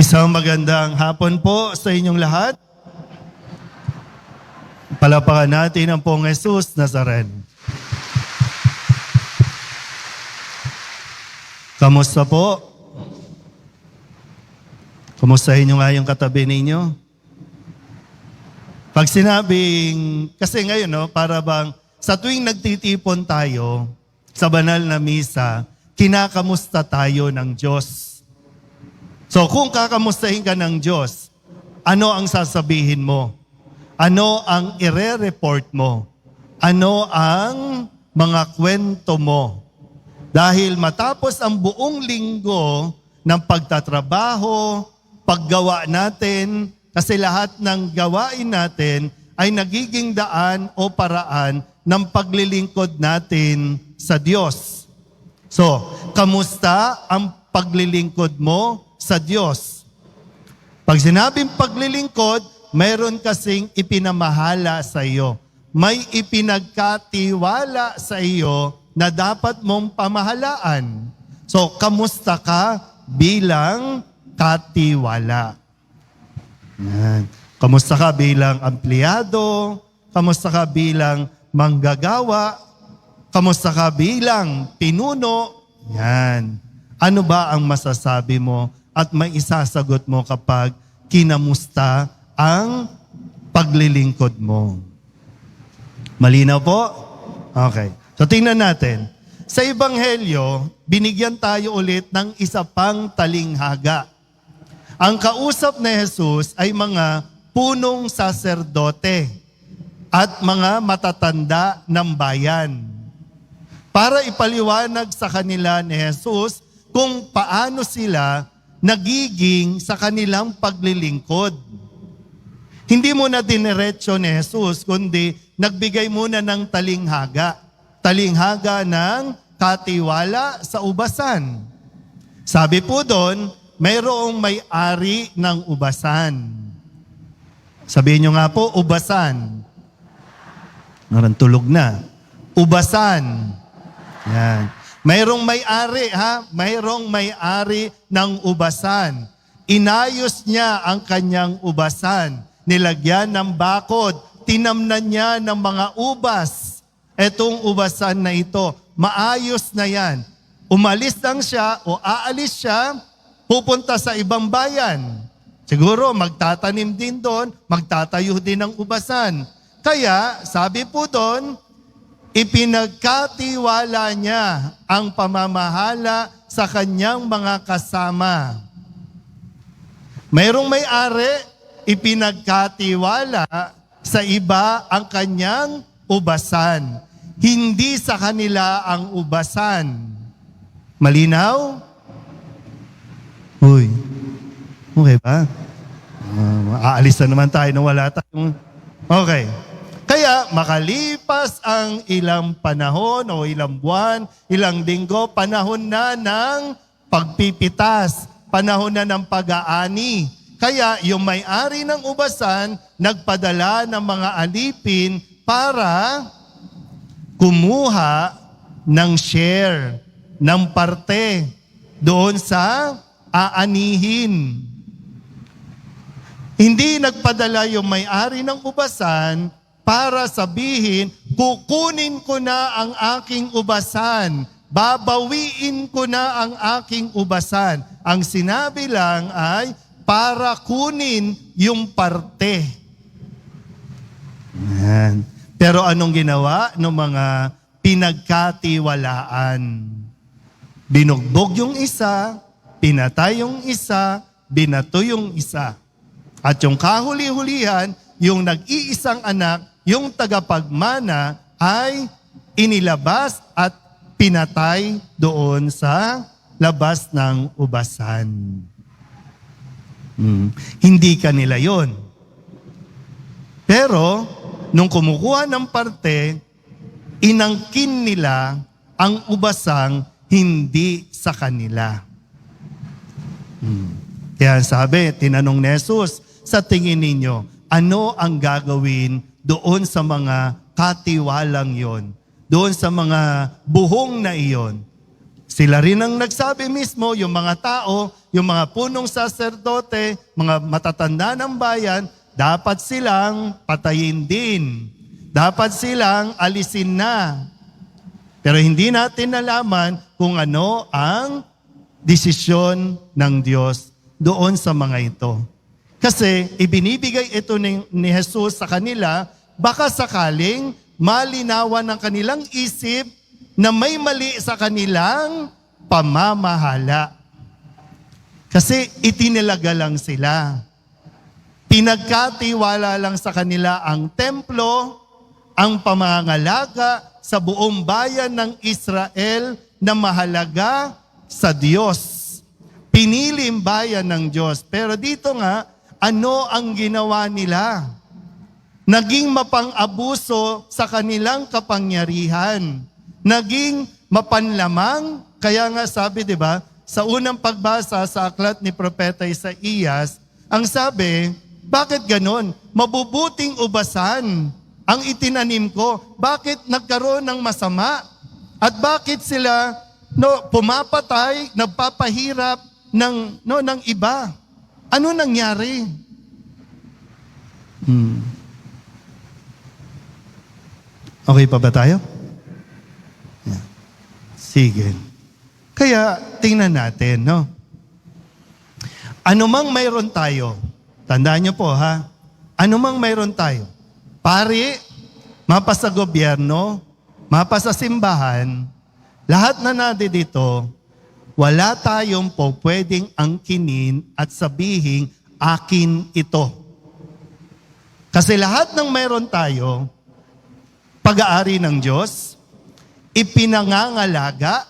Isang magandang hapon po sa inyong lahat. Palapakan natin ang pong Jesus Nazaren. Kamusta po? Kumustahin nyo nga yung katabi ninyo? Pag sinabing, kasi ngayon, para bang sa tuwing nagtitipon tayo sa banal na misa, kinakamusta tayo ng Diyos. So kung kakamustahin ka ng Diyos, ano ang sasabihin mo? Ano ang ire-report mo? Ano ang mga kwento mo? Dahil matapos ang buong linggo ng pagtatrabaho, paggawa natin, kasi lahat ng gawain natin ay nagiging daan o paraan ng paglilingkod natin sa Diyos. So, kamusta ang paglilingkod mo sa Diyos? Pag sinabing paglilingkod, mayroon kasing ipinamahala sa iyo. May ipinagkatiwala sa iyo na dapat mong pamahalaan. So, kamusta ka bilang katiwala? Yan. Kamusta ka bilang empleyado? Kamusta ka bilang manggagawa? Kamusta ka bilang pinuno? Yan. Ano ba ang masasabi mo at may isasagot mo kapag kinamusta ang paglilingkod mo? Malinaw po? Okay. So tingnan natin. Sa Ebanghelyo, binigyan tayo ulit ng isa pang talinghaga. Ang kausap ni Jesus ay mga punong saserdote at mga matatanda ng bayan. Para ipaliwanag sa kanila ni Jesus kung paano sila nagiging sa kanilang paglilingkod. Hindi muna diniretso ni Jesus, kundi nagbigay muna ng talinghaga. Talinghaga ng katiwala sa ubasan. Sabi po doon, mayroong may-ari ng ubasan. Sabihin nyo nga po, ubasan. Tulog na. Ubasan. Yan. Mayroong may-ari, ha? Mayroong may-ari ng ubasan. Inayos niya ang kanyang ubasan. Nilagyan ng bakod. Tinamnan niya ng mga ubas. Etong ubasan na ito, maayos na yan. Umalis lang siya o aalis siya, pupunta sa ibang bayan. Siguro magtatanim din doon, magtatayo din ng ubasan. Kaya, sabi po doon, ipinagkatiwala niya ang pamamahala sa kanyang mga kasama. Mayroong may-ari, ipinagkatiwala sa iba ang kanyang ubasan. Hindi sa kanila ang ubasan. Malinaw? Uy, okay ba? Aalis na naman tayo na wala tayong... Okay. Kaya makalipas ang ilang panahon o ilang buwan, ilang linggo, panahon na ng pagpipitas, panahon na ng pag-aani. Kaya yung may-ari ng ubasan nagpadala ng mga alipin para kumuha ng share, ng parte doon sa aanihin. Hindi nagpadala yung may-ari ng ubasan para sabihin, kukunin ko na ang aking ubasan, babawiin ko na ang aking ubasan. Ang sinabi lang ay, para kunin yung parte. Yan. Pero anong ginawa ng mga pinagkatiwalaan? Binugbog yung isa, pinatay yung isa, binato yung isa. At yung kahuli-hulihan, yung nag-iisang anak, yung tagapagmana ay inilabas at pinatay doon sa labas ng ubasan. Hindi kanila yon. Pero, nung kumukuha ng parte, inangkin nila ang ubasang hindi sa kanila. Kaya sabi, tinanong ni Jesus, sa tingin ninyo, ano ang gagawin doon sa mga katiwalang yon? Doon sa mga buhong na iyon? Sila rin ang nagsabi mismo, yung mga tao, yung mga punong saserdote, mga matatanda ng bayan, dapat silang patayin din. Dapat silang alisin na. Pero hindi natin nalaman kung ano ang desisyon ng Diyos doon sa mga ito. Kasi ibinibigay ito ni Jesus sa kanila, baka sakaling malinawan ng kanilang isip na may mali sa kanilang pamamahala. Kasi itinilaga lang sila. Pinagkatiwala lang sa kanila ang templo, ang pamangalaga sa buong bayan ng Israel na mahalaga sa Diyos. Piniling bayan ng Diyos. Pero dito nga, ano ang ginawa nila? Naging mapang-abuso sa kanilang kapangyarihan. Naging mapanlamang. Kaya nga sabi, di ba, sa unang pagbasa sa aklat ni Propeta Isaías, ang sabi, bakit ganon? Mabubuting ubasan ang itinanim ko. Bakit nagkaroon ng masama? At bakit sila pumapatay, nagpapahirap ng iba? Ano nangyari? Okay pa ba tayo? Yeah. Sige. Kaya tingnan natin, no? Ano mang mayroon tayo, tandaan niyo po ha, ano mang mayroon tayo, pari, mapa sa gobyerno, mapa sa simbahan, lahat na dito, wala tayong po pwedeng angkinin at sabihin, akin ito. Kasi lahat ng mayroon tayo, pag-aari ng Diyos, ipinangangalaga,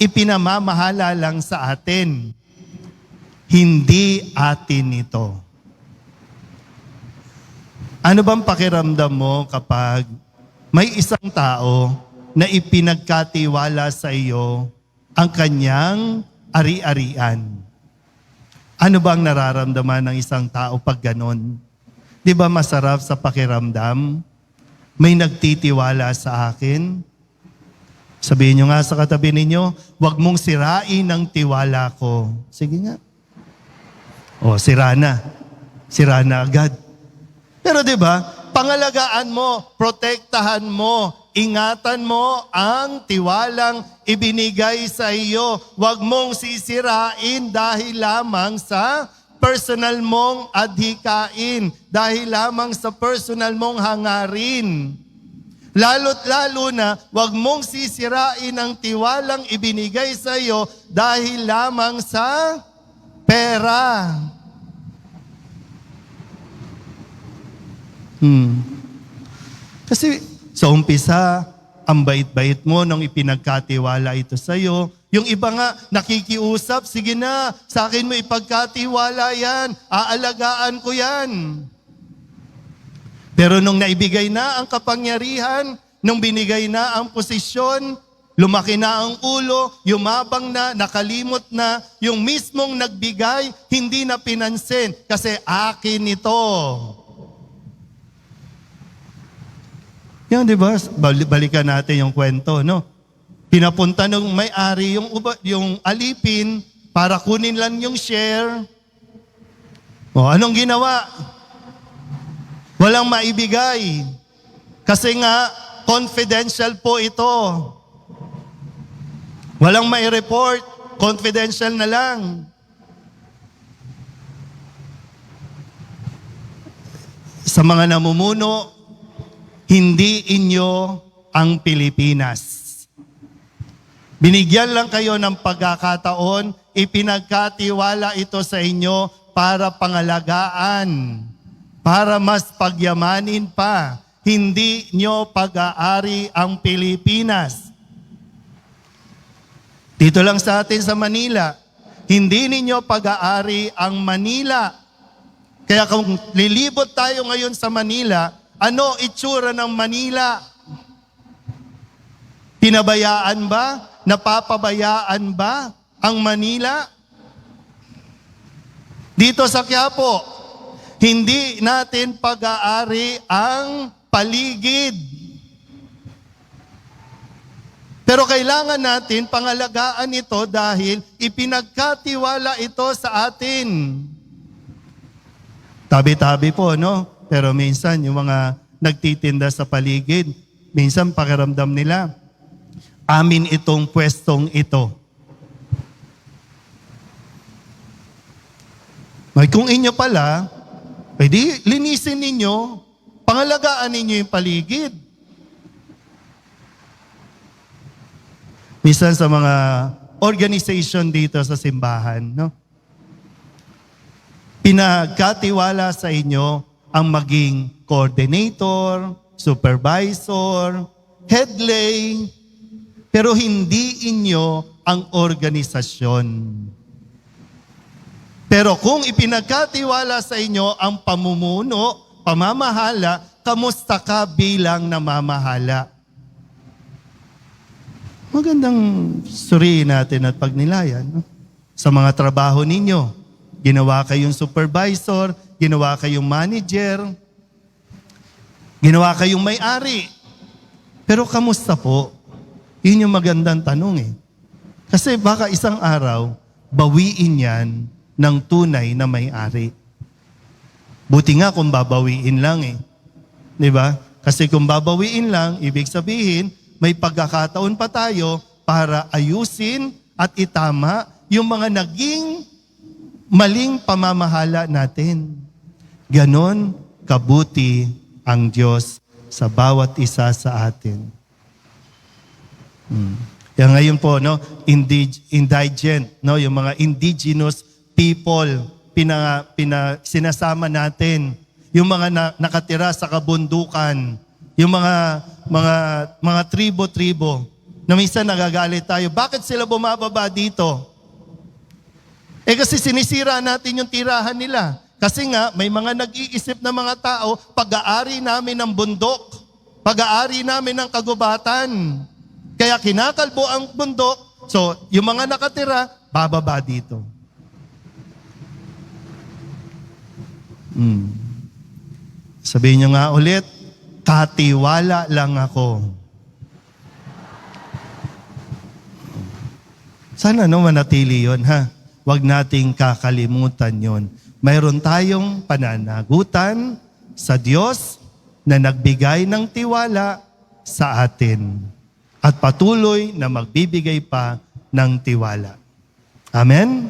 ipinamamahala lang sa atin. Hindi atin ito. Ano bang pakiramdam mo kapag may isang tao na ipinagkatiwala sa iyo ang kanyang ari-arian? Ano bang nararamdaman ng isang tao pag ganon? Di ba masarap sa pakiramdam? May nagtitiwala sa akin. Sabihin nyo nga sa katabi ninyo, huwag mong sirain ang tiwala ko. Sige nga. O, sira na. Sira na agad. Pero di ba, pangalagaan mo, protektahan mo, ingatan mo ang tiwalang ibinigay sa iyo. Huwag mong sisirain dahil lamang sa personal mong adhikain, dahil lamang sa personal mong hangarin. Lalo't lalo na, huwag mong sisirain ang tiwalang ibinigay sa iyo dahil lamang sa pera. Kasi sa umpisa, ang bait-bait mo nung ipinagkatiwala ito sa iyo. Yung iba nga, nakikiusap, sige na, sa akin mo ipagkatiwala yan, aalagaan ko yan. Pero nung naibigay na ang kapangyarihan, nung binigay na ang posisyon, lumaki na ang ulo, yumabang na, nakalimot na, yung mismong nagbigay, hindi na pinansin kasi akin ito. Yan, di ba? Balikan natin yung kwento, no? Pinapunta ng may-ari yung alipin para kunin lang yung share. O, anong ginawa? Walang maibigay. Kasi nga, confidential po ito. Walang mai-report. Confidential na lang. Sa mga namumuno, hindi inyo ang Pilipinas. Binigyan lang kayo ng pagkakataon, ipinagkatiwala ito sa inyo para pangalagaan, para mas pagyamanin pa. Hindi nyo pag-aari ang Pilipinas. Dito lang sa atin sa Manila, hindi ninyo pag-aari ang Manila. Kaya kung lilibot tayo ngayon sa Manila, ano itsura ng Manila? Pinabayaan ba? Napapabayaan ba ang Manila? Dito sa Quiapo, hindi natin pag-aari ang paligid. Pero kailangan natin pangalagaan ito dahil ipinagkatiwala ito sa atin. Tabi-tabi po, no? Pero minsan yung mga nagtitinda sa paligid, minsan pakiramdam nila, amin itong pwestong ito. May kung inyo pala, pwede linisin ninyo, pangalagaan ninyo yung paligid. Minsan sa mga organization dito sa simbahan, no? Pinagkatiwala sa inyo ang maging coordinator, supervisor, headlay, pero hindi inyo ang organisasyon. Pero kung ipinagkatiwala sa inyo ang pamumuno, pamamahala, kamusta ka bilang namamahala? Magandang suriin natin at pagnilayan. No? Sa mga trabaho ninyo, ginawa kayong supervisor, ginawa kayong manager, ginawa kayong may-ari. Pero kamusta po? Yun yung magandang tanong eh. Kasi baka isang araw, bawiin yan ng tunay na may-ari. Buti nga kung babawiin lang eh. Di ba? Kasi kung babawiin lang, ibig sabihin, may pagkakataon pa tayo para ayusin at itama yung mga naging maling pamamahala natin. Ganon kabuti ang Diyos sa bawat isa sa atin. Kaya ngayon po, no, indigent, no, yung mga indigenous people, sinasama natin. Yung mga nakatira sa kabundukan, yung mga tribo-tribo, na minsan nagagalit tayo. Bakit sila bumababa dito? Kasi sinisira natin yung tirahan nila. Kasi nga, may mga nag-iisip na mga tao, pag-aari namin ng bundok, pag-aari namin ng kagubatan. Kaya kinakalbo ang bundok, so yung mga nakatira, bababa dito. Sabihin nyo nga ulit, katiwala lang ako. Sana manatili yun, ha? Huwag nating kakalimutan yon. Mayroon tayong pananagutan sa Diyos na nagbigay ng tiwala sa atin at patuloy na magbibigay pa ng tiwala. Amen?